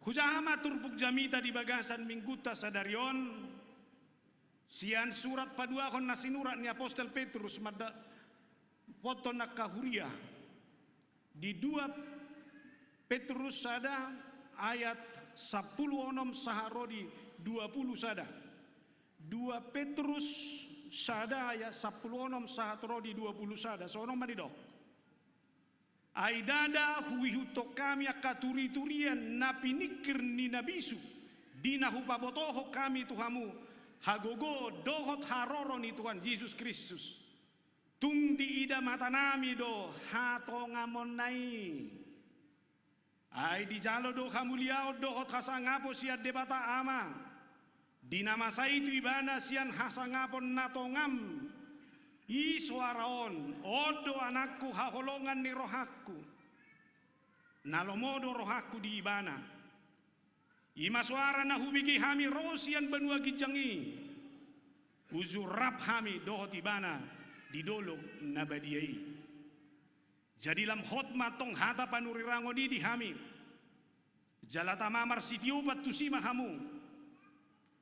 Hujama turpuk jamita di bagasan mingguta sadarion. Sian surat paduahon na sinurat ni Apostel Petrus mada foto nakahuria. Di 2 Petrus sada ayat 10 onom saharodi 20 sada. 2 Petrus sada ayat 10 onom saharodi 20 sada. Sono manidok. Aidada huihuto kami akaturi-turian napinikir ni nabisu. Dina hupabotoho kami Tuhamu. Hagogo dohot haroro ni Tuhan Yesus Kristus. Tung di ida mata nami do hato ngamon nai. Ai di jalo do hamuliao dohot hasangapo siat debata ama. Di nama sa itu ibana sian hasangapon natongam. I suaraon odo anakku haholongan ni rohakku. Nalomodo rohakku di ibana. Ima suara na hubigi hami rosian benua gijangi. Uzurap hami dohot ibana di dolog na badiai. Jadi lam hot matong hata panurirango di hami. Jalata mamar sitiupat tusima hamu.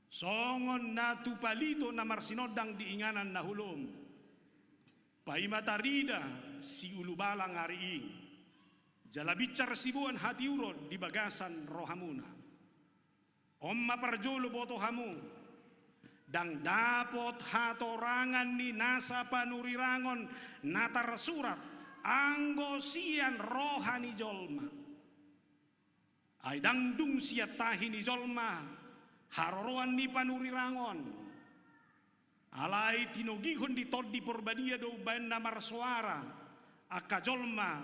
Songon na tupalito na marsinodang diinganan na hulom. Paimatarida si ulubalang ari. Jalabicar sibuan hati urod di bagasan rohamuna. Om maparjolo boto hamu dang dapot hatorangan ni nasa panurirangon natar surat anggo sian rohani jolma ay dangdung siat tahi ni jolma haroroan ni panurirangon alai tinogihon di todi porbadia do ban namar suara aka jolma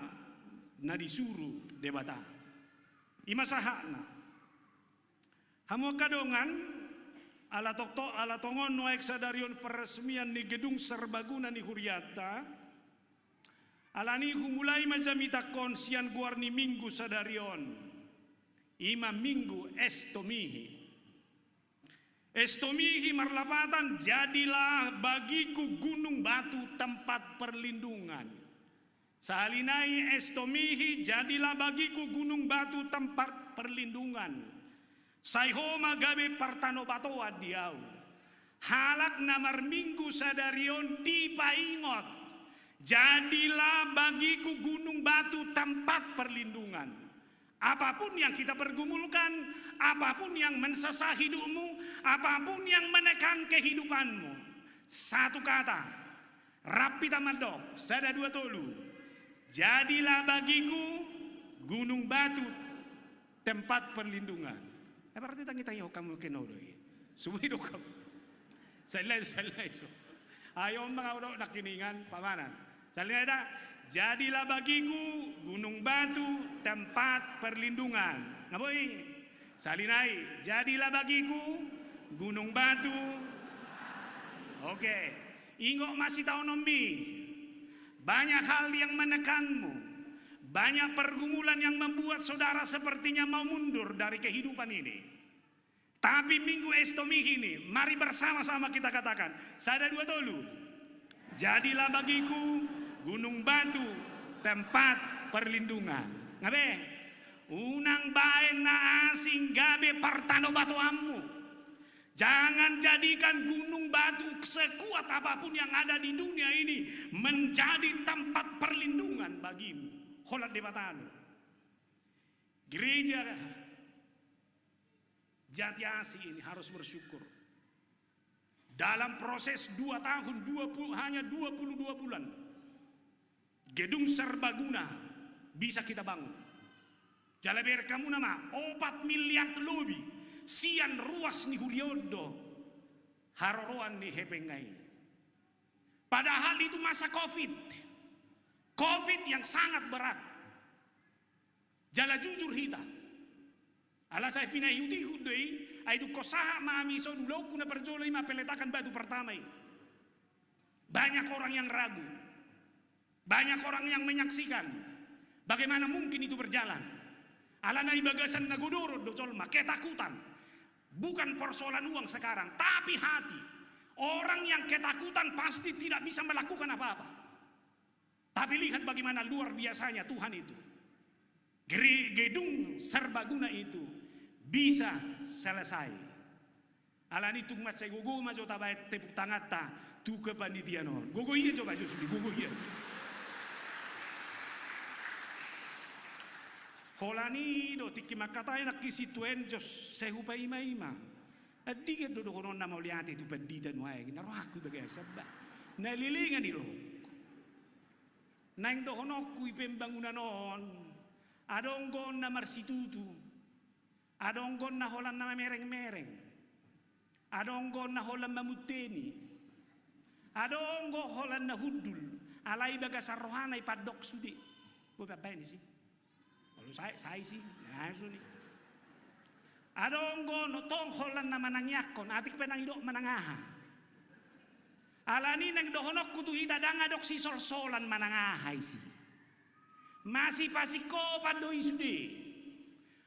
na disuru debata imasahana. Hamu kadongan ala tongon no eksadarion peresmian ni gedung serbaguna ni Huriata alani humulai majamita konsian guarni minggu sadarion ima minggu estomihi marlapatan jadilah bagiku gunung batu tempat perlindungan. Salinai estomihi jadilah bagiku gunung batu tempat perlindungan. Saihoma gabe partano batoa diau. Halak namar minggu sadarion dipaingot. Jadilah bagiku gunung batu tempat perlindungan. Apapun yang kita pergumulkan, apapun yang mensesah hidupmu, apapun yang menekan kehidupanmu. Satu kata, rapi tamadok, sada dua tolu. Jadilah bagiku gunung batu tempat perlindungan. Berarti tangi-tangi kamu kenodoi. Sumui do kamu. Salai so. Ayo mga udah nakiningan pamanan. Salai ada. Jadilah bagiku gunung batu tempat perlindungan. Ngaboy. Salinai. Jadilah bagiku gunung batu. Oke. Ingo masih tahu nomi. Banyak hal yang menekanmu. Banyak pergumulan yang membuat saudara sepertinya mau mundur dari kehidupan ini. Tapi minggu estomih ini, mari bersama-sama kita katakan, sada dua tolu. Jadilah bagiku gunung batu tempat perlindungan. Ngabe? Unang bae na asing gabe partano batu ammu. Jangan jadikan gunung batu sekuat apapun yang ada di dunia ini menjadi tempat perlindungan bagimu. Holat debatano. Gereja Jati Asih ini harus bersyukur. Dalam proses 2 tahun hanya 22 bulan. Gedung serbaguna bisa kita bangun. Jalaber kamu nama 4 miliar lebih. Sian ruas ni Huriodo. Haroroan ni Hepengai. Padahal itu masa Covid yang sangat berat. Jala jujur hita. Ala saya pindah Yudi hudei, aidu kosaha mami so dulu kuna perjolo ima peletakan batu pertama ini. Banyak orang yang ragu. Banyak orang yang menyaksikan. Bagaimana mungkin itu berjalan? Ala nai bagasan nagodoro docolma ketakutan. Bukan persoalan uang sekarang, tapi hati. Orang yang ketakutan pasti tidak bisa melakukan apa-apa. Tapi lihat bagaimana luar biasanya Tuhan itu. Gedung serbaguna itu bisa selesai. Alani tung mat saya gogo mas ota bae tepuk tangan ta tu ke panitia non. Gogo iya coba jo sudi gogo iya. Holani do tiki makatai nak kisi tuen jos sehupa ima. Adi ke do kono na mauliate tu pedita nuai na roh aku bagai sabba. Na lilingan ni roh. Nang do kono ku pembangunan on. Adonggon na marsitutu. Adonggon na holan na mereng-mereng. Adonggon na holan mamuteni. Adonggo holan na hudul. Alai baga sarrohana ipadok sudi. Apa ini sih? Kalau saya sih, nah itu nih. Adonggo no tong holan na manangyakon. Atik penang idok manangaha. Alani nang dohonok kutu hita dangadok si sol-solan manangahay sih. Masih pasiko padoi sudi.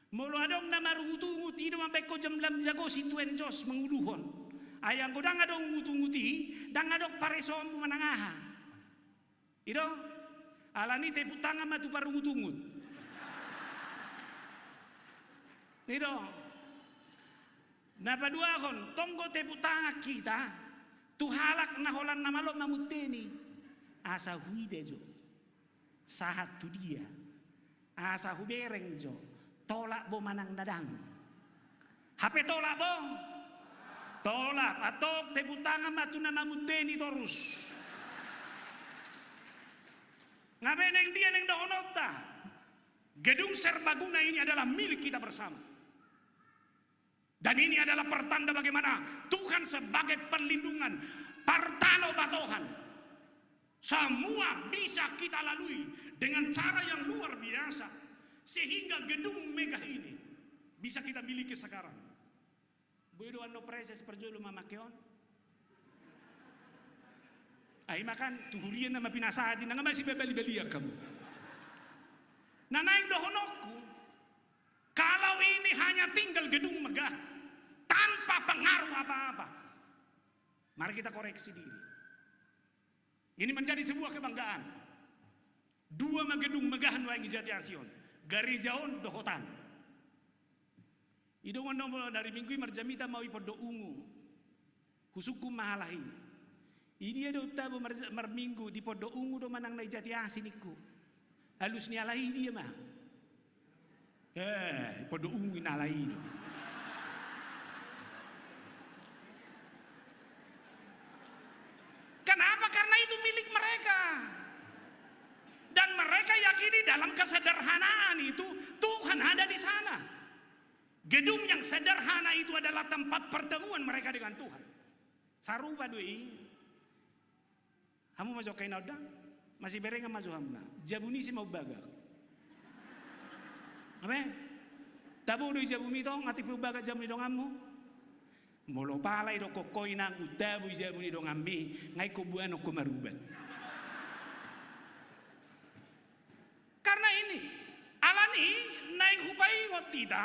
Mulu adong na marungutungut ino mambeko jam lam jago si tuen jos menguluhon. Ayang ko dang adong ngutunguti, dang adok paresom manangaha. Ino, alani tepuk tangan matu parungutungut. Ino, napadua kon, tonggo tepuk tangan kita, tuhalak na holan na malo mamuteni. Asa huide jo, sahat tu dia, asa hubereng jo. Tolak bo manang dadang. HP tolak bo. Tolak atau tepuk tangan matu nama muteni terus. Ngapain yang dia neng dohonota? Gedung serbaguna ini adalah milik kita bersama. Dan ini adalah pertanda bagaimana Tuhan sebagai perlindungan, partano batohan. Semua bisa kita lalui dengan cara yang luar biasa. Sehingga gedung megah ini bisa kita miliki sekarang. Bodo ano preses perjolo mamakeon. Ay makan tuhurian na mapinasadi na nga masih bebali-baliak kamu. Nanaing dohonokku, kalau ini hanya tinggal gedung megah tanpa pengaruh apa-apa, mari kita koreksi diri. Ini menjadi sebuah kebanggaan. Dua gedung megah nuai Jati Asion. Garijaon dohotan. Idongan nomor dari minggu marjamita mau ipodo ungu. Husuku mahalahi. Ini ada utabo marminggu di podo ungu do manang na Jati Asiniku. Halus ni alahi dia mah. Podo ungu inalahi do. Kenapa? Karena itu milik mereka. Dan mereka yakini dalam kesederhanaan itu Tuhan ada di sana. Gedung yang sederhana itu adalah tempat pertemuan mereka dengan Tuhan. Sarupa doi. Hamu masuk kain odang, masih bereng masuk hamna. Jabuni si mau bagak. Apa? Tabu doi jabuni tong, ati pu bagak jabuni dong amu. Molo palai do kokoi nang utabu jabuni dong ammi, ngai ko buan ko marubat. Karena ini, alani naik hupai ngotita,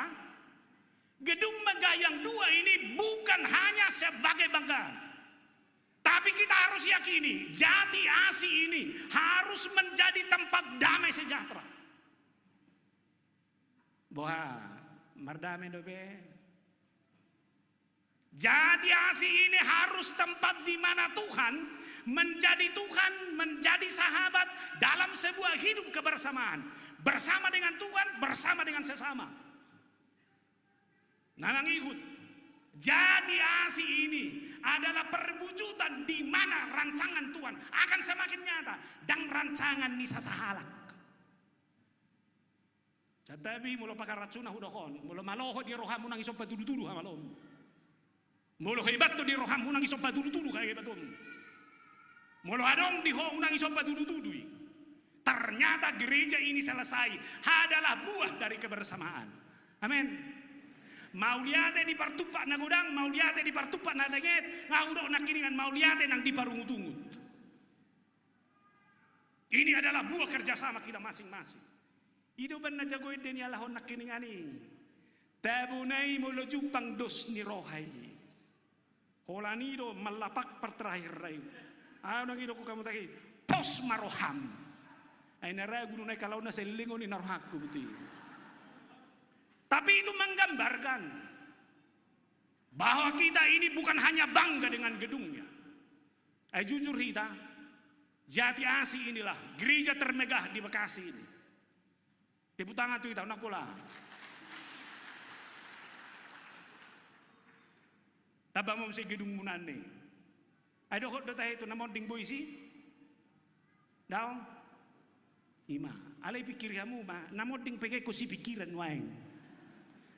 gedung megah yang dua ini bukan hanya sebagai banggaan. Tapi kita harus yakini, Jati Asi ini harus menjadi tempat damai sejahtera. Boha, mardame dobe. Jati Asi ini harus tempat di mana Tuhan menjadi sahabat dalam sebuah hidup kebersamaan. Bersama dengan Tuhan, bersama dengan sesama. Nanang ikut. Jati Asi ini adalah perwujudan di mana rancangan Tuhan akan semakin nyata. Dan rancangan Nisa Sahalak. Tetapi mula pakar racuna hudokon. Mula maloho di rohamu nang isop patudu-tudu hamalom. Mula hebat di rohamu nang isop patudu-tudu kayak hebatum. Molo adong di ho unang isop patudu-tudui. Ternyata gereja ini selesai adalah buah dari kebersamaan. Amin. Mau liate di partupak na gudang, mau liate di partupak na daget, ngaudo na kiningan mau liate nang di parungut-ungut. Ini adalah buah kerjasama kita masing-masing. Ido ban na jagoy den yalahon na kiningani. Tabunay molo jupang dos ni rohay. Holanido malapak perterakhir ray. Ano nang ko kamu taki pos maroham. Ay naragu nunay kalau na selingon ni narohakku betul. Tapi itu menggambarkan bahwa kita ini bukan hanya bangga dengan gedungnya. Jujur kita, Jati Asih inilah gereja termegah di Bekasi ini. Tepuk tangan tuh kita, nak pula. Tabang mau si gedung munan nih. Ada hot data itu namon ding boy si. Daun. Ima, alay pikir kamu ma, namon ding peke ko si pikiran waeng.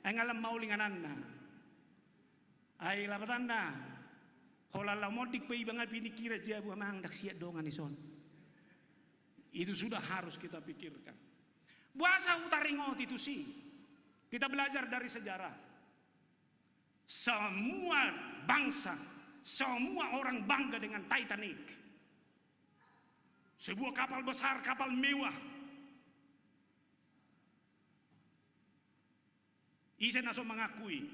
Ay ngalam maulinganan na. Ay labatan na. Holala modik pa ibangat pinikira dia buah mang daksiat dongan ison. Itu sudah harus kita pikirkan. Buasa utaringot itu sih. Kita belajar dari sejarah. Semua bangsa, semua orang bangga dengan Titanic. Sebuah kapal besar, kapal mewah. Isen langsung mengakui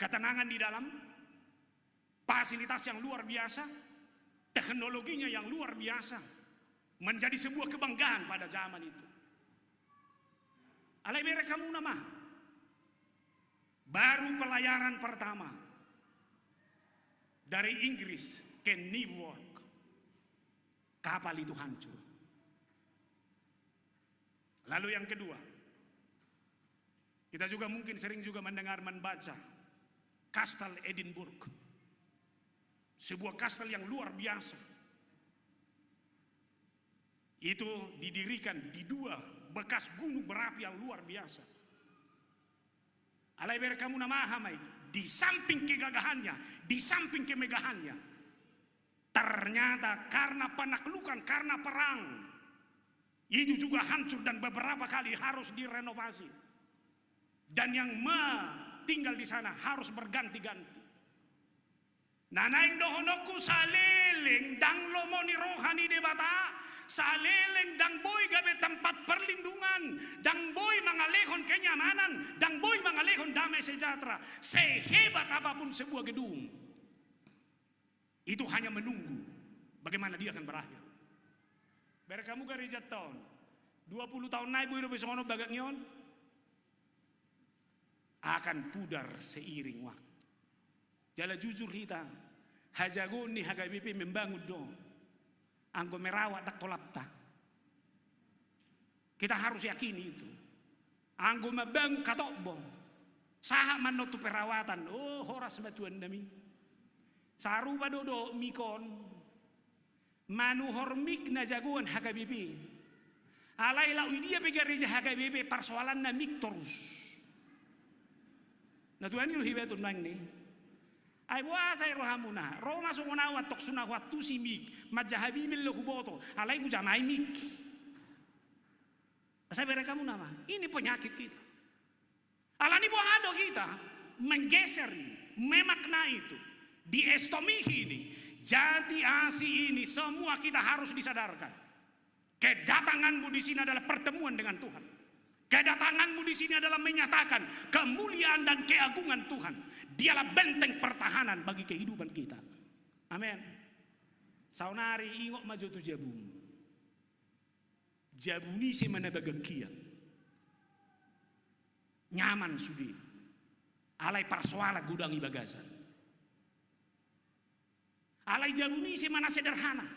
ketenangan di dalam, fasilitas yang luar biasa, teknologinya yang luar biasa, menjadi sebuah kebanggaan pada zaman itu. Alai mereka kamu nama, baru pelayaran pertama dari Inggris ke Newark, kapal itu hancur. Lalu yang kedua, kita juga mungkin sering juga mendengar membaca Kastel Edinburgh, sebuah kastel yang luar biasa. Itu didirikan di dua bekas gunung berapi yang luar biasa. Alai ber kamu nama hamai, di samping kegagahannya, di samping kemegahannya, ternyata karena penaklukan, karena perang, itu juga hancur dan beberapa kali harus direnovasi. Dan yang tinggal di sana harus berganti-ganti. Nanaing dohonoku saleleng dang lomoni rohani debata, saleleng dang boy gabe tempat perlindungan, dang boy mengalehon kenyamanan, dang boy mengalehon damai sejahtera. Sehebat apapun sebuah gedung, itu hanya menunggu bagaimana dia akan berakhir. Berkamu gereja tahun 20 tahun naik bu besok ono bagak nyon akan pudar seiring waktu. Jala jujur kita, hajagon ni HKBP membangun dong, anggo merawat dak tolapta. Kita harus yakini itu. Anggo membangun katobong, saha manotu perawatan. Oh horas batuan dami. Saruba dodo mikon, manu hormik na jagoan HKBP. Alai lau dia pegereja HKBP persoalan na mik terus. Nah Tuhan itu hibatun nang nih. Ay buasa rohamuna, roh masuk nawat tok sunah waktu si mik, majahabi milo kuboto, alai ku jamai mik. Saya beri kamu nama, ini penyakit kita. Alani bohado kita menggeser, memakna itu, diestomihi ini, Jati Asih ini semua kita harus disadarkan. Kedatanganmu di sini adalah pertemuan dengan Tuhan. Kedatanganmu di sini adalah menyatakan kemuliaan dan keagungan Tuhan. Dialah benteng pertahanan bagi kehidupan kita. Amin. Saunari ingok maju tu jabun. Jabuni se mana bagakian. Nyaman sudi. Alai persoalan gudang ibagasan. Alai jabuni se mana sederhana.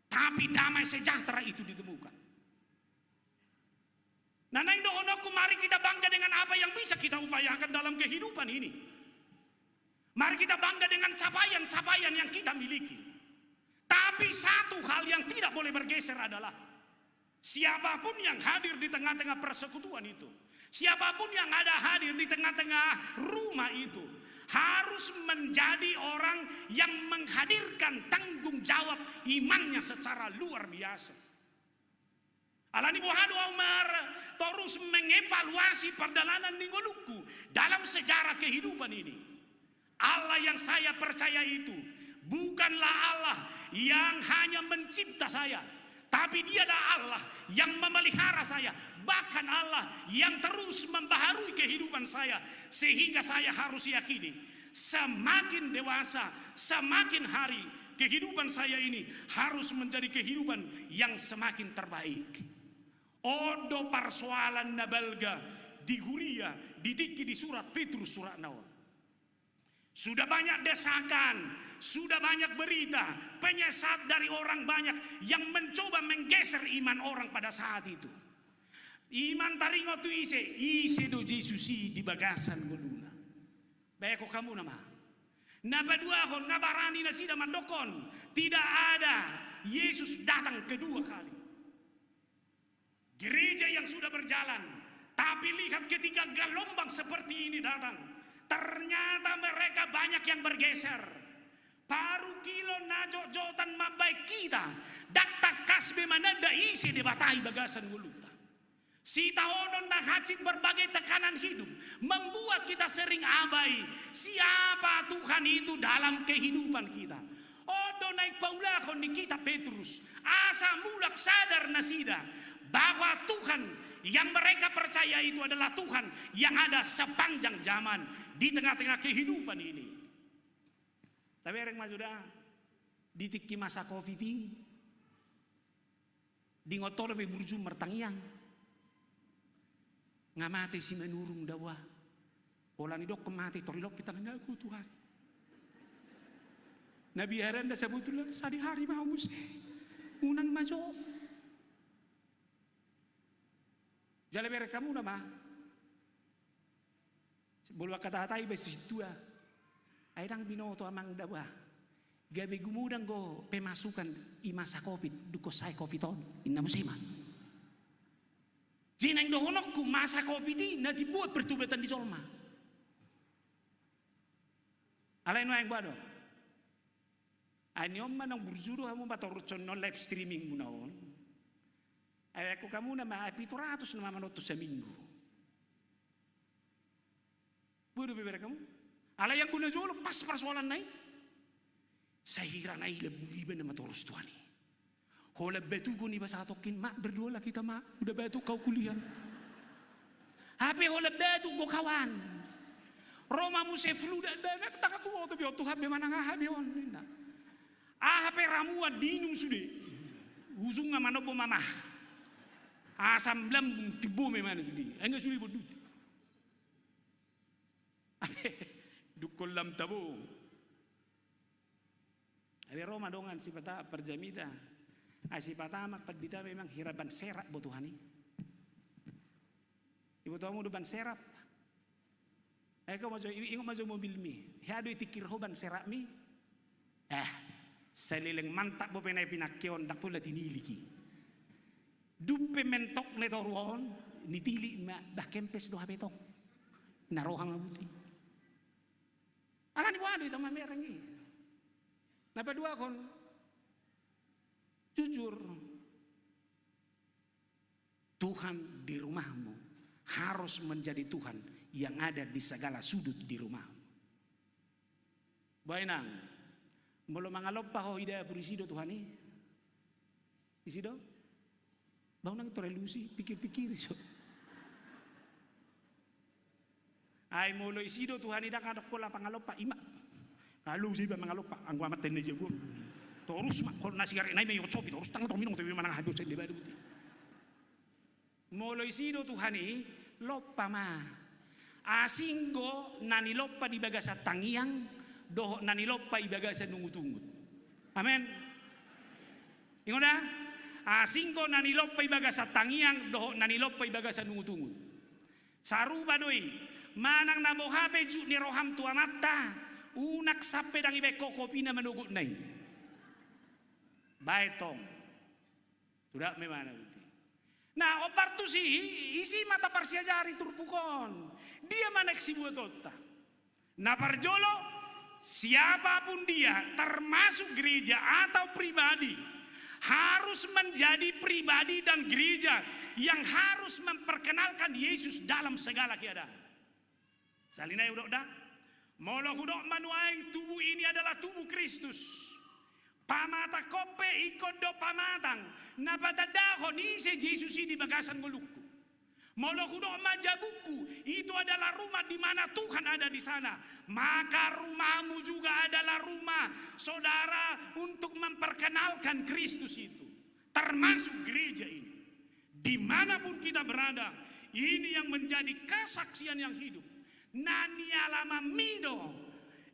Tapi damai sejahtera itu ditemukan. Nah, dohonoku mari kita bangga dengan apa yang bisa kita upayakan dalam kehidupan ini. Mari kita bangga dengan capaian-capaian yang kita miliki. Tapi satu hal yang tidak boleh bergeser adalah siapapun yang hadir di tengah-tengah persekutuan itu, siapapun yang ada hadir di tengah-tengah rumah itu, harus menjadi orang yang menghadirkan tanggung jawab imannya secara luar biasa. Alani bohado Umar terus mengevaluasi perjalanan ninggoluku dalam sejarah kehidupan ini. Allah yang saya percaya itu bukanlah Allah yang hanya mencipta saya, tapi Dia adalah Allah yang memelihara saya, bahkan Allah yang terus membaharui kehidupan saya, sehingga saya harus yakini semakin dewasa, semakin hari kehidupan saya ini harus menjadi kehidupan yang semakin terbaik. Odo persoalan nabalga di Guria, ditiki di surat Petrus surat nawa. Sudah banyak desakan, sudah banyak berita, penyesat dari orang banyak yang mencoba menggeser iman orang pada saat itu. Iman taringo tu ise do Yesusi di bagasan goluna. Baik kok kamu nama. Napa dua kon ngabarani na sida mandokon. Tidak ada Yesus datang kedua kali. Gereja yang sudah berjalan, tapi lihat ketika gelombang seperti ini datang, ternyata mereka banyak yang bergeser. Paru kilo najo jotan mabai kita, dakta kasbe manada isi debatai bagasan guluta. Si taonon nakacit berbagai tekanan hidup, membuat kita sering abai siapa Tuhan itu dalam kehidupan kita. Odo naik paulakon di kita Petrus, asa mulak sadar nasida bahwa Tuhan yang mereka percaya itu adalah Tuhan yang ada sepanjang zaman di tengah-tengah kehidupan ini. Tapi ereng majuda ditiki masa Covid di ngotor be burju mertangiang ngamate si menurung dawa polani dok kemati torilok pitangnya aku Tuhan. Nabi Heranda sebutullah sadi hari mau musi unang majo jale bere kamu nama bolwa kata hatai be situa airang binoto amang dawa gabe gumudang go pemasukan imasa Covid duko sai Covid on inna musima jineng dohonokku masa Covid ini nanti buat pertubatan di Solma alain yang bado anyom manang burjuru kamu batorcon non live streaming munaon aku kamu nama 700 nama manoto sa minggu bodo bebera kamu ala yang guna jolo pas persoalan naik saya kira naik lebih nama torus Tuhan hola betu guni bahasa tokin mak berdua lah kita mak udah betu kau kuliah HP hola betu go kawan Roma muse flu dan tak aku auto bio Tuhan memang ngah bion HP ramua dinum sude usung manopo mama asam lambung tibu memang sude enggak sude bodut dukol lam tabo Abi Roma dongan si pata perjamida si pata mak padita memang hiraban serak bo Tuhani ibu tahu mu ban serap kau majo ingo majo mobil mi hado itikir hoban serak mi salileng mantap bo penai pinakyon dak pula tiniliki dupe mentok ne toruon nitili ma dah kempes do habetong narohang mabuti alani wado itu mamerangi napa dua kon jujur Tuhan di rumahmu harus menjadi Tuhan yang ada di segala sudut di rumahmu. Bainang molo mangaloppa ho ida purisido Tuhan ini isido bau nang torelusi pikir-pikir iso ay molo isido Tuhan ida kadok pola pangaloppa ima kalau sih mangaloppa ang amat tenne jego terus mak kol nasi gare nai meyo copi terus tang to minong tewi manang habis di badu buti molo isido Tuhan ini loppa ma asinggo nani loppa di bagasa tangiang doho nani loppa ibagasa nungut-ungut amen ingon na asinggo nani loppa ibagasa tangiang doho nani loppa ibagasa nungut-ungut saruba doi manang nabo hape ju ni roham tua mata unak sape dang ibe kopi na manugut nai baetong tidak memang buti nah opartu si isi mata parsia jari turpukon dia manek si buatota na parjolo siapapun dia termasuk gereja atau pribadi harus menjadi pribadi dan gereja yang harus memperkenalkan Yesus dalam segala keadaan. Salinai udah molo hudok manuai tubuh ini adalah tubuh Kristus. Pamata kope ikut do pamatang napadadahon ise Yesus di bagasan golukku. Molo hudok majabuku itu adalah rumah di mana Tuhan ada di sana. Maka rumahmu juga adalah rumah saudara untuk memperkenalkan Kristus itu. Termasuk gereja ini. Dimanapun kita berada, ini yang menjadi kesaksian yang hidup. Nani alama mido,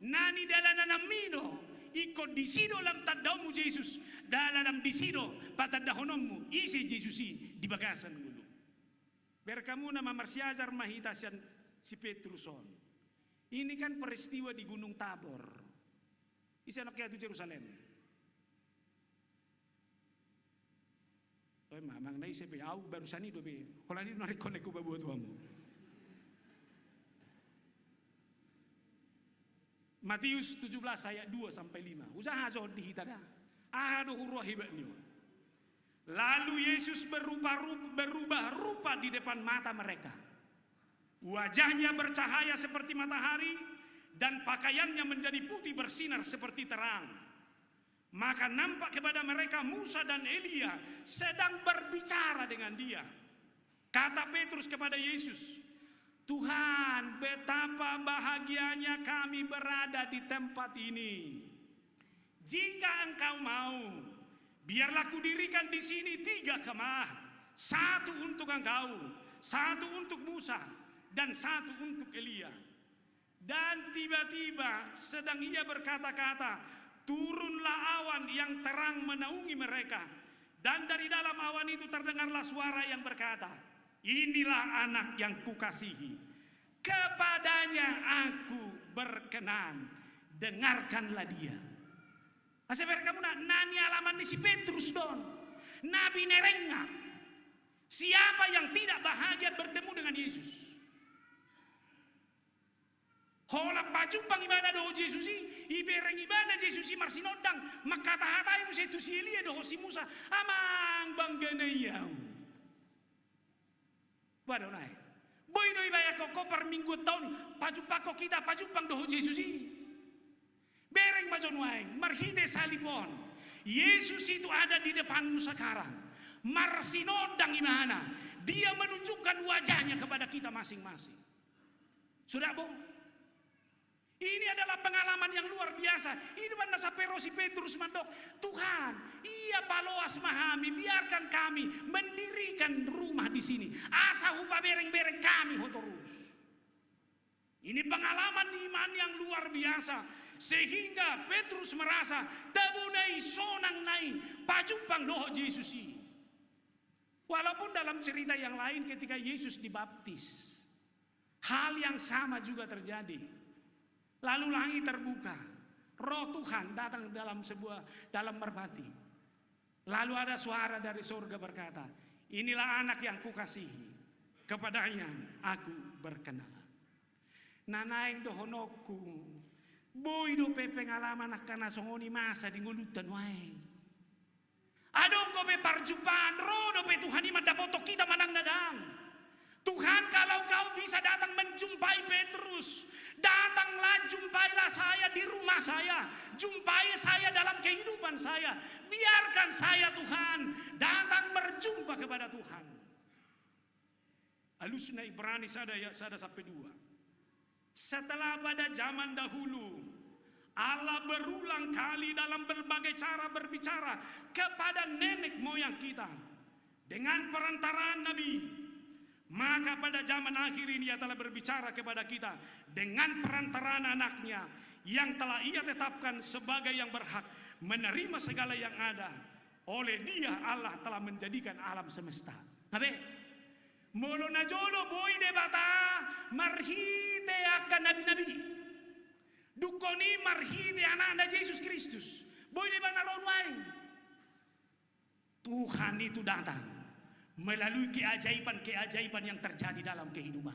nani dalanana mido, ikut disido lam tadamu Yesus, dalam disido patadahonommu isi Yesusi di bagasan dulu. Berkamu nama marsiajar mahitasian si Petruson. Ini kan peristiwa di Gunung Tabor. Isi anaknya itu Yerusalem. Oh, mamang nai sepe au barusan itu be. Kalau ini narik konek ku babuat kamu. Matius 17 ayat 2 sampai 5. Usaha jod di kita dah. Ahadu hurwa hibatnya. Lalu Yesus berubah rupa di depan mata mereka. Wajahnya bercahaya seperti matahari dan pakaiannya menjadi putih bersinar seperti terang. Maka nampak kepada mereka Musa dan Elia sedang berbicara dengan dia. Kata Petrus kepada Yesus, Tuhan, betapa bahagianya kami berada di tempat ini. Jika engkau mau, biarlah kudirikan di sini 3 kemah. 1 untuk engkau, 1 untuk Musa, dan 1 untuk Elia. Dan tiba-tiba sedang ia berkata-kata, turunlah awan yang terang menaungi mereka. Dan dari dalam awan itu terdengarlah suara yang berkata, inilah anak yang kukasihi, kepadanya aku berkenan, dengarkanlah dia. Aseber kamu nani alaman ni si Petrus don, Nabi nerenga. Siapa yang tidak bahagia bertemu dengan Yesus? Hola pajupang imana doho Yesusi, ibereng ibana Yesusi marsinondang, makata-hatai musa itu si Elia doho si Musa, amang bangganayau. Waduh naik. Boy do ibaya koko per minggu tahun, pajupako kita pajupang doho Yesusi. Bereng majon waeng, marhite salibon. Yesus itu ada di depanmu sekarang. Marsinondang imana, dia menunjukkan wajahnya kepada kita masing-masing. Sudah bong? Ini adalah pengalaman yang luar biasa. Ini mana sapero si Petrus mandok. Tuhan, ia paloas mahami, biarkan kami mendirikan rumah di sini. Asa hupa bereng-bereng kami terus. Ini pengalaman iman yang luar biasa. Sehingga Petrus merasa tabunai sonang nai pajupang doho Yesus ini. Walaupun dalam cerita yang lain ketika Yesus dibaptis, hal yang sama juga terjadi. Lalu langit terbuka, roh Tuhan datang dalam merpati. Lalu ada suara dari surga berkata, inilah anak yang kukasihi, kepadanya aku berkenan. Nanaing dohonokku, boy do pe pengalaman akan nasongoni masa di ngulutan wae. Adong ko pe parjumpaan, roh do pe Tuhan ima dapoto kita manang dadang. Tuhan, kalau kau bisa datang menjumpai Petrus, datanglah jumpailah saya di rumah saya, jumpai saya dalam kehidupan saya, biarkan saya Tuhan datang berjumpa kepada Tuhan. Alusna Ibrani sada sampai 2. Setelah pada zaman dahulu Allah berulang kali dalam berbagai cara berbicara kepada nenek moyang kita dengan perantaraan Nabi. Maka pada zaman akhir ini ia telah berbicara kepada kita dengan perantaraan anaknya yang telah ia tetapkan sebagai yang berhak menerima segala yang ada. Oleh dia Allah telah menjadikan alam semesta. Nabe, molo najolo boy debata marhite akan nabi-nabi. Dukoni marhite anak Yesus Kristus. Boy debata lawan. Tuhan itu datang melalui keajaiban-keajaiban yang terjadi dalam kehidupan.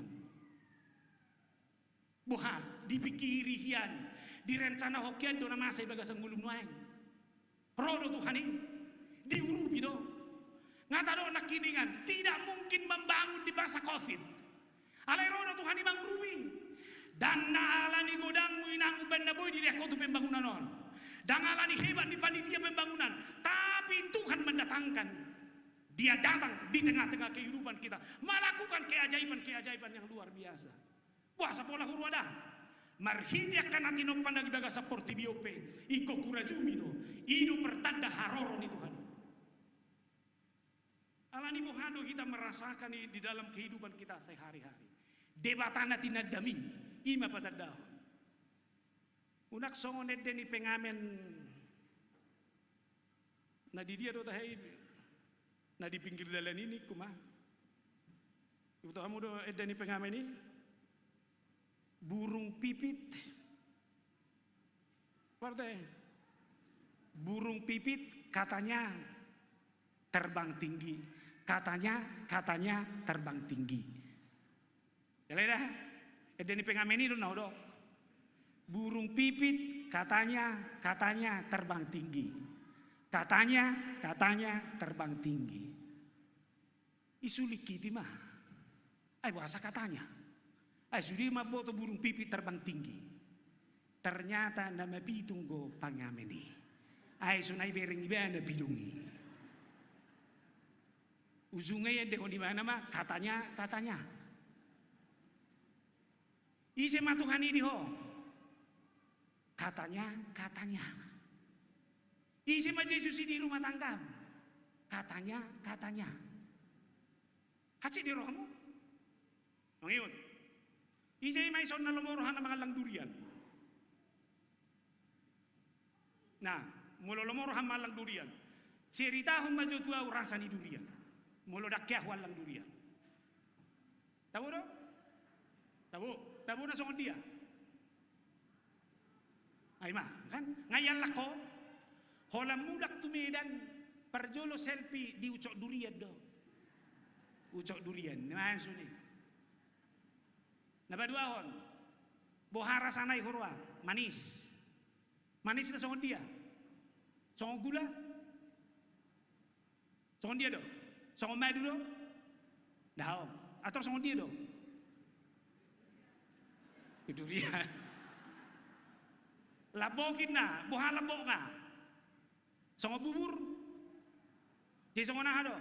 Buha, dipikiri hian, direncana hokian dona masa bagasan ngulung nuaeng. Rodo Tuhan ini, diurupi do. Ngata do nak kiningan, tidak mungkin membangun di masa COVID. Alai rodo Tuhan ini mengurupi. Dan naalani godangmu inang uben naboy dilihat kau tu pembangunan on. Dan alani hebat di panitia pembangunan. Tapi Tuhan mendatangkan. Dia datang di tengah-tengah kehidupan kita, melakukan keajaiban-keajaiban yang luar biasa. Wah, sepolah hurwada. Marhiti akan nanti nopan lagi baga seperti biope, iko kurajumi do, idu pertanda haroron itu Tuhan. Alani bohado kita merasakan di dalam kehidupan kita sehari-hari. Debatana tinadami, ima patadaw. Unak songonet deni pengamen na di dia do tahay na di pinggir dalan ini kumah. Ibu kamu do deni pengamen ini burung pipit. Partai burung pipit katanya terbang tinggi, katanya terbang tinggi. Jadi dah, deni pengamen itu nau dok. Burung pipit katanya terbang tinggi, katanya terbang tinggi. Isulik kiti mah, ay bahasa katanya, ay sudi mah boto burung pipit terbang tinggi. Ternyata nama pitunggo pangameni, ay sunai bereng iba na bidungi. Ujungnya deh di mana mah katanya. Isi matuhan ini ho. Katanya. Isi mah Yesus di rumah tangga. Katanya. Hati di rohmu. Ngayon. Isi may son na lumorohan ng mga langdurian. Nah, mula lumorohan mga langdurian. Ceritahon majotua rasa ni durian. Mula dakyah walang durian. Tahu dong? Tahu na songon dia. Ay mah, kan? Ngayon lako, holam mudak tumedan, parjolo selfie di ucok durian do. Ucok durian, naman suni. Nabaduahon, bohara sanay hurwa, manis. Manis na songon dia. Songon gula. Songon dia do. Songon madu do. Dahom, atau songon dia do. Durian. Labokin na, buha labok nga. Songo bubur. Di songo na do.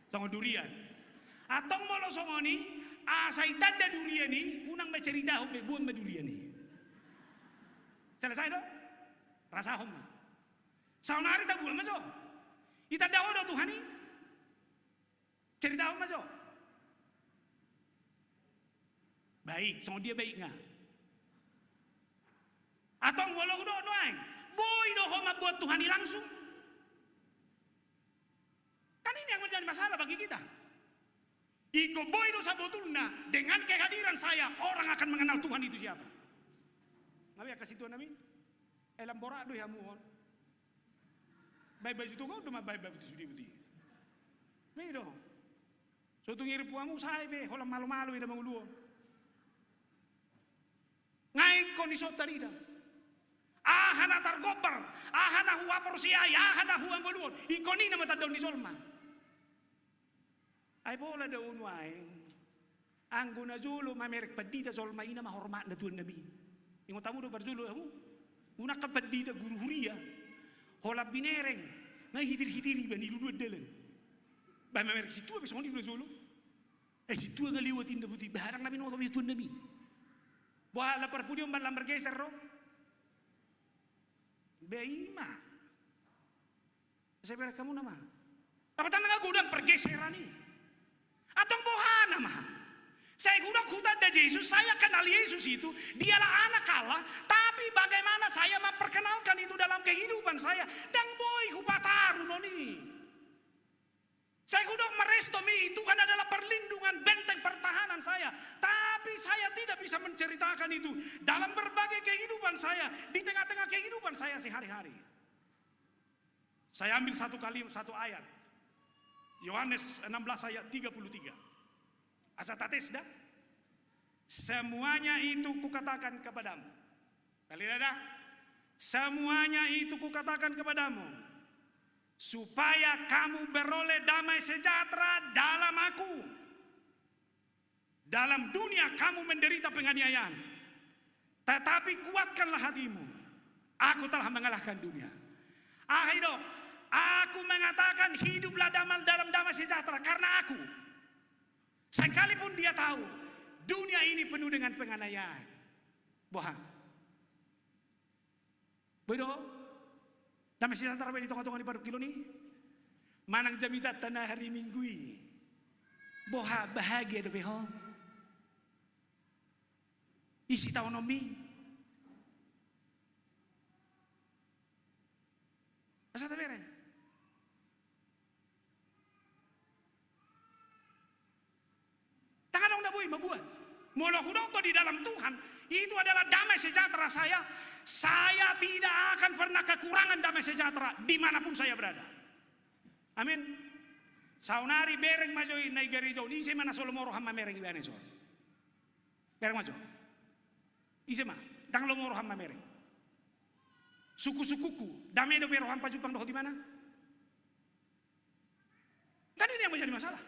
Songo durian. Atong molo songo ni, asaitan da durian ni, unang bercerita hong buang durian ni. Selesai do? Rasa hong. Saunari tak buang maso. Ita dawo do Tuhan ni. Cerita hong maso. Baik, songo dia baik nga. Atong walau do noeng, boy do homa buat Tuhan ini langsung. Kan ini yang menjadi masalah bagi kita. Iko boy do sabotulna, dengan kehadiran saya orang akan mengenal Tuhan itu siapa. Ngawi kasih Tuhan kami, elam borak do ya muhon. Baik-baik itu kau do baik-baik itu sudi budi. Nih do. Suatu ngiri puamu saya be, holam malu-malu ida manguluo. Ngai kondisi tarida. Ahana targobar, ahana huwa porsiaya, ahana huwa ngoluon. Ikoni na matadaw ni Solma. Ay bola daw unuay. Ang gunajulo mamerek padita Solma ina mahormat na tuan nabi. Ingo tamu do barjulo amu. Una ka padita guru huria. Hola binereng. Ngai hitir-hitiri ba ni luluad dalan. Ba mamerek situ abis ngondi gunajulo. Situ nga liwatin na buti. Baharang namin o tabi tuan nabi. Buha la perpudium ban lamber geser ro. Beima. Saya bilang kamu nama. Apa tanda gudang pergeseran ini? Atau bohana mah? Saya gudang hutan dari Yesus. Saya kenal Yesus itu. Dialah anak Allah. Tapi bagaimana saya memperkenalkan itu dalam kehidupan saya? Dan boy hubataru noni. Saya gudang merestomi Tuhan adalah perlindungan benteng pertahanan saya. Tapi saya tidak bisa menceritakan itu dalam berbagai kehidupan saya, di tengah-tengah kehidupan saya sehari-hari. Saya ambil satu ayat. Yohanes 16 ayat 33. Asatates dah. Semuanya itu kukatakan kepadamu. Kali ada? Semuanya itu kukatakan kepadamu. Supaya kamu beroleh damai sejahtera dalam aku. Dalam dunia kamu menderita penganiayaan. Tetapi kuatkanlah hatimu. Aku telah mengalahkan dunia. Akhirnya aku mengatakan hiduplah dalam damai sejahtera karena aku. Sekalipun dia tahu dunia ini penuh dengan penganiayaan. Bohong. Bedo. Damai sejahtera di tengah-tengah di paru kilo ni. Manang jamitat tanah hari minggui. Boha bahagia do beho. Isi taonomi. Asa tabere. Tangan dong na boy mabuat. Molo hudoko di dalam Tuhan, itu adalah damai sejahtera saya. Saya tidak akan pernah kekurangan damai sejahtera dimanapun saya berada. Amin. Saunari bereng majoi naigari jauh. Ise mana solomoro hama mereng ibane so. Bereng majo. Ise ma, dang lomoro hama mereng. Suku-sukuku, damai do pero hampa jupang doh di mana? Kan ini yang menjadi masalah.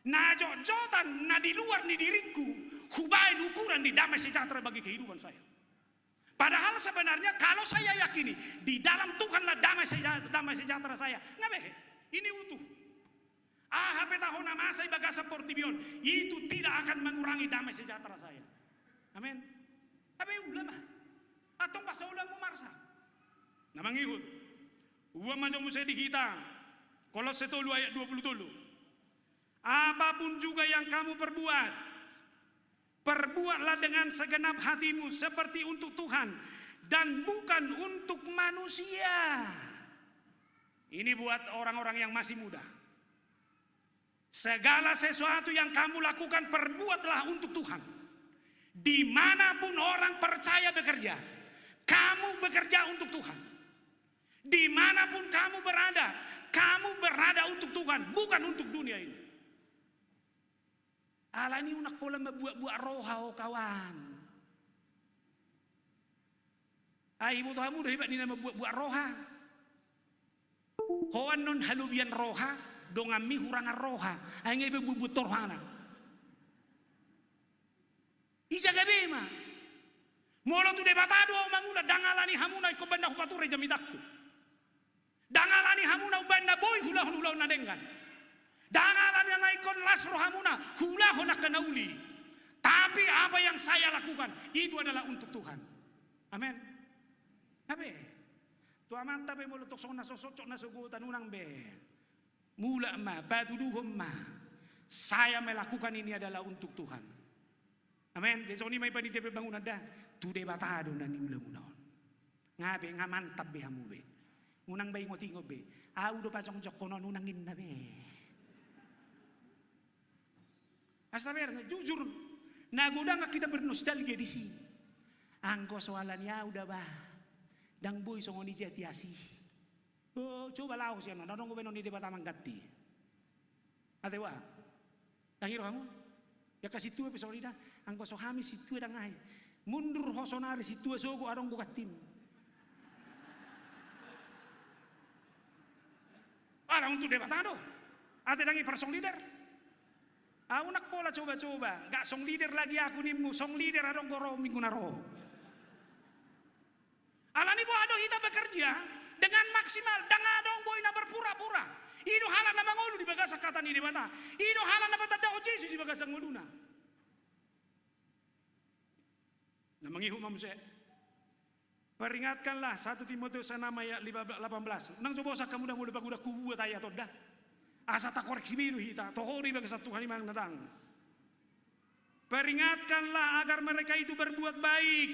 Nah jojotan, nah di luar ni diriku, hubain ukuran di damai sejahtera bagi kehidupan saya. Padahal sebenarnya kalau saya yakini di dalam Tuhanlah damai sejahtera saya, ngabehe, ini utuh. HP tahun nama saya bagasa portibion, itu tidak akan mengurangi damai sejahtera saya. Amin. Tapi ulama, atau pasal ulama marsa. Namang ihut, uang macam saya di kita, kalau setulu ayat 20 apapun juga yang kamu perbuat, perbuatlah dengan segenap hatimu seperti untuk Tuhan dan bukan untuk manusia. Ini buat orang-orang yang masih muda. Segala sesuatu yang kamu lakukan perbuatlah untuk Tuhan. Dimanapun orang percaya bekerja, kamu bekerja untuk Tuhan. Dimanapun kamu berada untuk Tuhan, bukan untuk dunia ini. Ala ni unak pola mabuat-buat roha o kawan. Ay ibu tamu dah hebat ni nama buat-buat roha. Hoan non halubian roha, dongami hurangan roha. Ay ngay buat torhana. Isa gabi ma. Molo tu debatado o mangula dangalani hamuna ko banda hupature jamitakku. Dangalani hamuna ubanda boy hula-hula na dengan. Dangalan yang naikon las rohamuna hula honak kanauli. Tapi apa yang saya lakukan itu adalah untuk Tuhan. Amin. Abe. Tu amanta be molo toksong na sosok na sugutan unang be. Mula ma batuduhom ma. Saya melakukan ini adalah untuk Tuhan. Amin. Jadi ni may panite be bangunan dah. Tu debatado na ni ulamunaon. Ngabe ngamantab be hamu be. Unang bay ngotingo be. Audo pasong jokonon unangin na be. Astaga, jujur, nagoda nggak kita bernostalgia di sini. Angko soalannya udah bah, dang boy songoni jati asih. Oh, coba lau sih, no, dong gue benoni debat amanggati. Atewa, dang hiro kamu, ya kasih tua pesolida, angko sohami situ dang ay, mundur hosonari situ sogo adong gue katim. Ada untuk debat ado, ate dangi persong leader. Unak pola coba-coba, gak song leader lagi aku nih, song leader adong goro minggu naro. Alani bo ado kita bekerja dengan maksimal, dang adong boy na berpura-pura. Ido halan na mangolu di bagasa kata ni debata. Ido halan na batanda o Jesus di bagasa ngoluna. Na mangihu mamse. Peringatkanlah 1 Timotius 6 ayat 18. Nang coba sa kamu dah mulu baguda kubuat ayat toda. Asa tak koreksi biru hita, tohori bagi satu Tuhan imang nadang. Peringatkanlah agar mereka itu berbuat baik,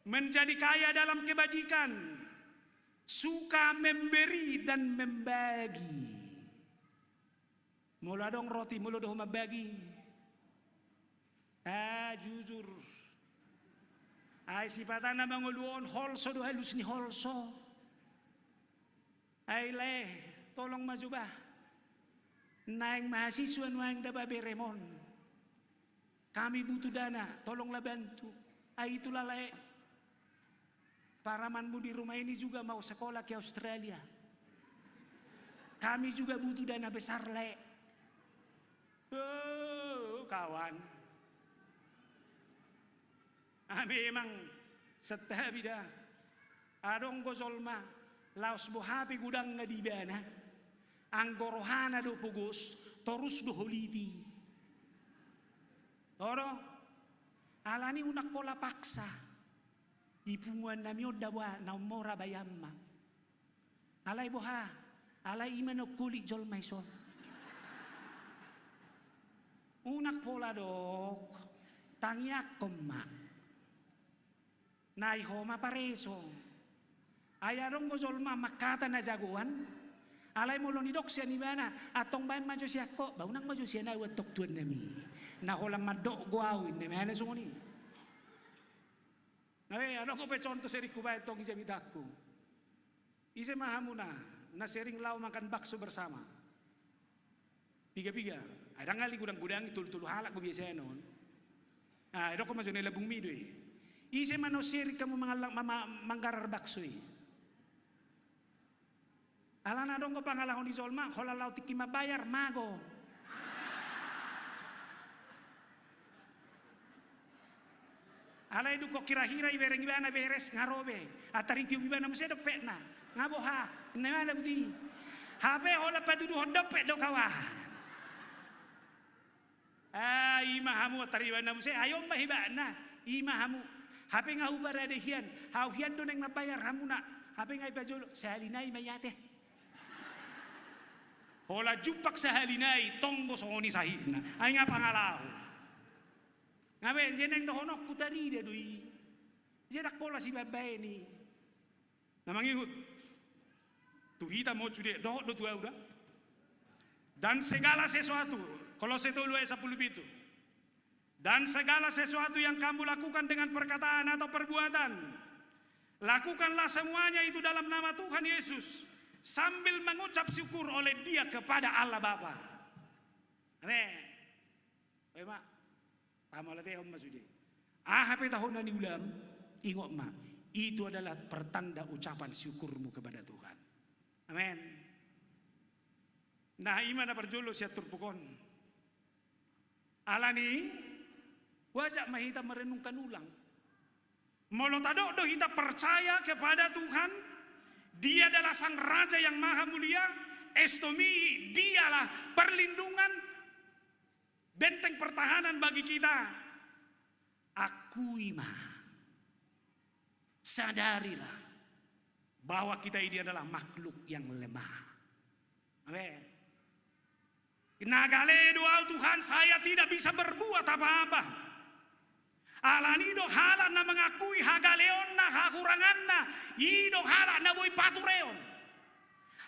menjadi kaya dalam kebajikan, suka memberi dan membagi. Mula dong roti, mula dong membagi. Jujur. Sipatan na manguluon holso do halus ni holso. Leh. Tolong maju bah. Naing mahasiswa nuang daba beremon. Kami butuh dana, tolonglah bantu. Itulah lae. Paramanmu di rumah ini juga mau sekolah ke Australia. Kami juga butuh dana besar lae. Oh, kawan. Memang setah adong gozolma laos bohapi gudang nga di bana. Ang gorohana do pugos, torus do holivi. Toro, alani unak pola paksa. Ipunguan nami odawa na umora bayamma. Alay boha, Alai imano kulit jol maison. Unak pola dok. Tangyak koma. Nai homa pareso. Ayarong ko jol makata na jagoan. Alay mo lo ni dok siya ni bana. Atong bayan majo siya ko. Baunang majo siya na watok tuan nami. Naholang madok guawin. Namana sunguni. Ngayon, ano ko pa contoh seri ko ba itong ijabitaku? Ise mahamu na sering lau makan bakso bersama. Piga-piga. Ada ngali gudang-gudang tul-tul halak ko biasa noon. Ah, ito ko majo nila bungmido eh. Ise mano seri kamu manggarar bakso eh. Ala na dong ko pangalahon di Zolma, holalao tiki mabayar mago. Ala itu kok kira-kira ibereng ibana beres ngarobe. Atari tiu ibana musedo pekna. Ngabo ha, nemana buti. Habe hola patudu hodop pek do kawan. Ah, imahamu atari ibana muse ayo mahibana. Imahamu. Habe ngau barade hian. Hau hian do neng mabayar hamuna. Habe ngai pajolo sahalinai mayate. Hola jupak sahalinai tonggo songoni sahina. Ay nga pangalahu. Ngaben jeneng dohonok kutari dia doi. Jedak pola si babai ni. Namang ikut. Tu kita mau cude doh do tua udah. Dan segala sesuatu. Kalau setu lu 10 itu. Dan segala sesuatu yang kamu lakukan dengan perkataan atau perbuatan, lakukanlah semuanya itu dalam nama Tuhan Yesus sambil mengucap syukur oleh Dia kepada Allah Bapa. Amin. Baik, Tamalate om masudi. Hape tahun ni ulam, ingat ma, itu adalah pertanda ucapan syukurmu kepada Tuhan. Amin. Nah iman berjolo siat turpukon. Alani, wajak mahita merenungkan ulang. Molotado do kita percaya kepada Tuhan. Dia adalah sang Raja yang maha mulia. Estomi, dialah perlindungan, benteng pertahanan bagi kita. Akui sadarilah bahwa kita ini adalah makhluk yang lemah. Amin. Nagale doa Tuhan, saya tidak bisa berbuat apa-apa. Alani dok halak na mengakui hagaleon na hakurangan na, idok halak na boy patureon.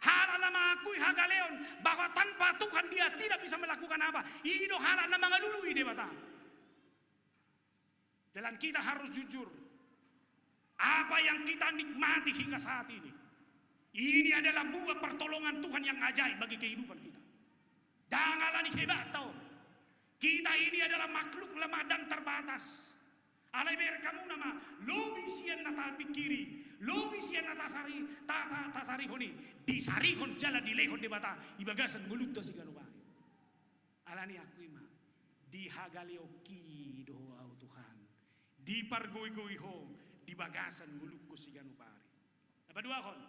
Halak na mengakui hagaleon bahwa tanpa Tuhan dia tidak bisa melakukan apa. Idok halak na mengalului dia bata. Dan kita harus jujur. Apa yang kita nikmati hingga saat ini adalah buah pertolongan Tuhan yang ajaib bagi kehidupan kita. Janganlah hebat tahu. Kita ini adalah makhluk lemah dan terbatas. Alai ber kamu nama lobi sian nata pikiri, lobi sian nata sari tata tasari honi, disari hon jala dilehon debata ibagasan mulut to sigano bari. Alani aku ima dihagaleoki doa Tuhan, dipargoi-goi ho di bagasan mulutku sigano bari. Apa dua kon?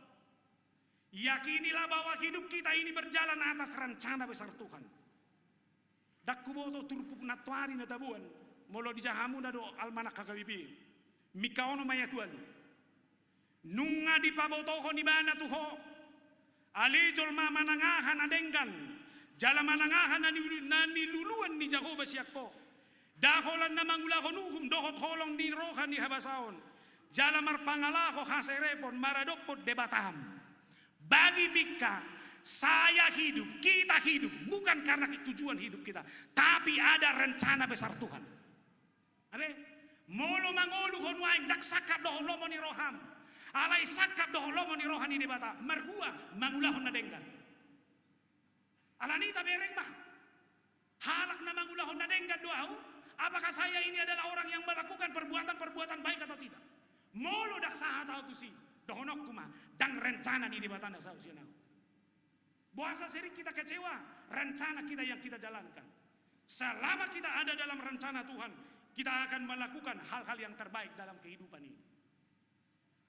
Yakinilah bahwa hidup kita ini berjalan atas rencana besar Tuhan. Dakkuboto turpuk natwari natabuan. Molo di jahamu na do almanak kakabipi. Mikaono maya tuan. Nunga di pabotoho ni bana tuho. Alijol ma manangahan adengkan. Jala manangahan na niluluan ni Jakoba siyakko. Daholan na mangulahon uhum dohot holong ni rohan ni habasaon. Jala marpangalaho haserepon maradopot debatam. Bagi Mika, saya hidup, kita hidup bukan karena tujuan hidup kita, tapi ada rencana besar Tuhan. Amin. Molo mangolu honwain dak sakap doh lomo ni roham. Alai sakap doh lomo ni rohani debata. Merhua mangulahon na denggan. Alani ta bereng mah. Halak na mangulahon na denggan doau. Apakah saya ini adalah orang yang melakukan perbuatan-perbuatan baik atau tidak? Molo dak saha tahu tu si. Dohonok kuma dan rencana di debata na sa usianau. Bahasa sering kita kecewa, rencana kita yang kita jalankan. Selama kita ada dalam rencana Tuhan, kita akan melakukan hal-hal yang terbaik dalam kehidupan ini.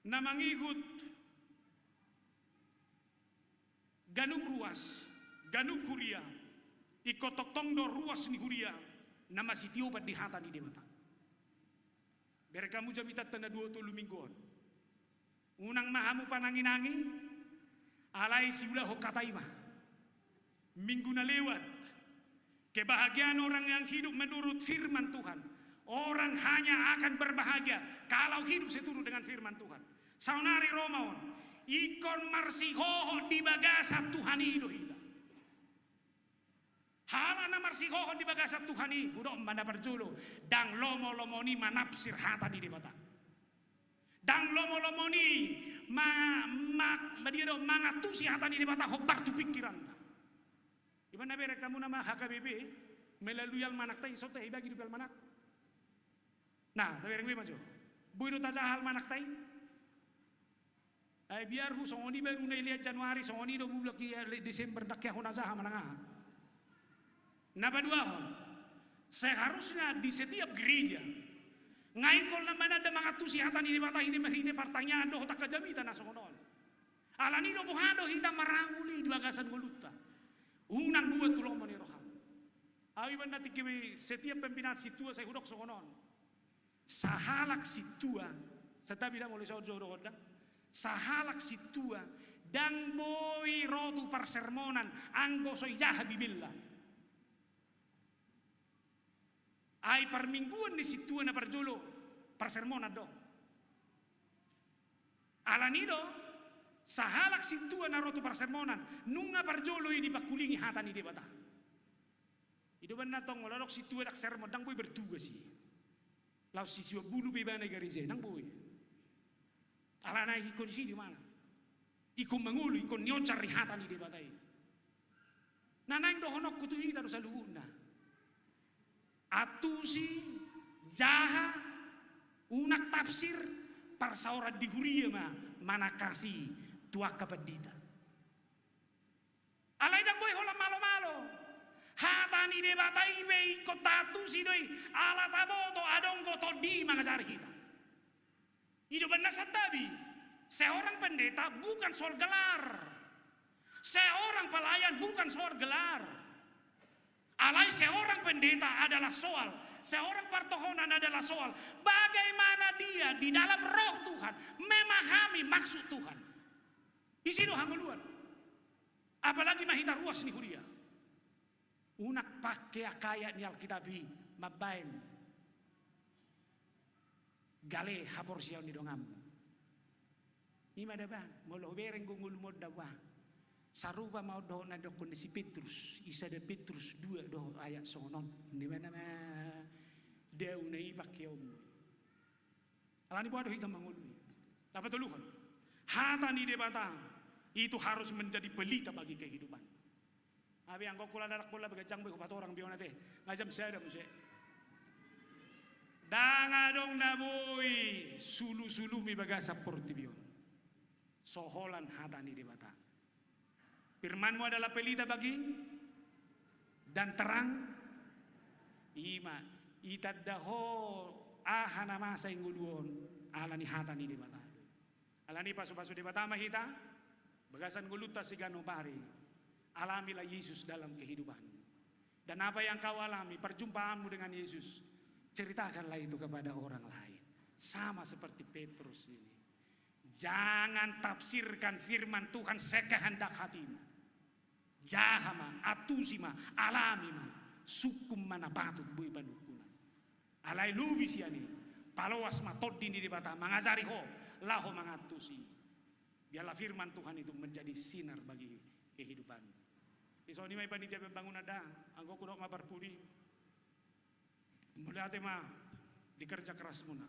Na mangikut ganub ruas, ganub huria, ikotok tongdo ruas ni huria, nama sitiopat di hata ni demata. Berekamu jamitat tanda 2 mingguan. Unang mahamu panangin-angin, Alai si ulah ho kataima. Minggu na lewat. Kebahagiaan orang yang hidup menurut firman Tuhan. Orang hanya akan berbahagia kalau hidup seturut dengan firman Tuhan. Saunari Romaon, ikon marsihoho di bagasa Tuhan itu kita. Halana marsihoho di bagasa Tuhan ini, udah mana perjolo. Dang lomo-lomo ni manapsir hata di debata. Dang lomo-lomo ni mangatusi hata di debata hobak tu pikiran. Ibana bere kamu nama HKBP melalui almanak tay sote ibagi di almanak. Nah, tapi yang gue maju. Buido tazahal manak tay. Ay biar hu songoni baru na lihat Januari songoni do bulak Desember dakya ho nazah mananga. Napa dua hon? Seharusnya di setiap gereja ngai kol na mana ada mangatusi hatan ini bata ini mahite pertanyaan do tak kajamita na songonon. Alani do buhado hita maranguli di bagasan goluta. Unang buat tulong mani roham. Awi banda tikiwi setiap pembinaan situa saya hudok songonon. Sahalak situa, saya tidak boleh jauh-jauh roda. Sahalak situa dan boy rotu persermonan anggo so ijah bibillah. Ai permingguan di situa na perjolo persermonan dong. Alanido sahalak situa na rotu persermonan nunga perjolo ini bakulingi hatani debata. Itu benar tong ngolok situa dak sermon dang boy bertugas sih. Lau sisiwa bulu bebana garize nang boy. Alana ikon sini mana? Ikon mengulu, ikon nyocar rihatan di debatai. Nanang dohonok kutu hita do saluhuna. Atusi jaha unak tafsir parsaura diguria mana kasih tuak kapedita. Alai dang boy hola malo-malo. Hatani debatai be ikut tatu si doi ala taboto adonggo to di mangasari kita. Itu benar satabi. Seorang pendeta bukan soal gelar. Seorang pelayan bukan soal gelar. Alai seorang pendeta adalah soal. Seorang partohonan adalah soal. Bagaimana dia di dalam roh Tuhan memahami maksud Tuhan. Isi doa hamuluan. Apalagi mahita ruas nih huria. Unak pakai kaya ni Alkitabi mabain gale hapor siaw ni dongam ni madaba molo bereng gungul mod dawa sarupa mau do na do kondisi Petrus isa de Petrus 2 do ayat songon ni mana ma deu nei pakai alani bodo hitam mangulu dapat tuluhan hata ni debatang itu harus menjadi pelita bagi kehidupan. Abi angko kula darak kula bagajang be kupat orang biona teh ngajam saya muse. Dangadong na boy sulu-sulu mi bagasa portibion. Soholan hatani debata. Firmanmu adalah pelita bagi dan terang ima itadaho ahana masa inguluon alani hatani debata. Alani pasu-pasu debata mahita bagasan guluta sigano pari. Alamilah Yesus dalam kehidupan. Dan apa yang kau alami, perjumpaanmu dengan Yesus, ceritakanlah itu kepada orang lain. Sama seperti Petrus ini. Jangan tafsirkan firman Tuhan sekehendak hatimu. Jahama, atusima, alamima, sukum mana patut bui panukunan. Alai lubis yani, palawas matodin di debata, mengajari ho, laho mengatusi. Biarlah firman Tuhan itu menjadi sinar bagi kehidupan. Iso ni may panitia pembangunan dah, angko kuno mabarpudi. Mulai ate dikerja keras muna.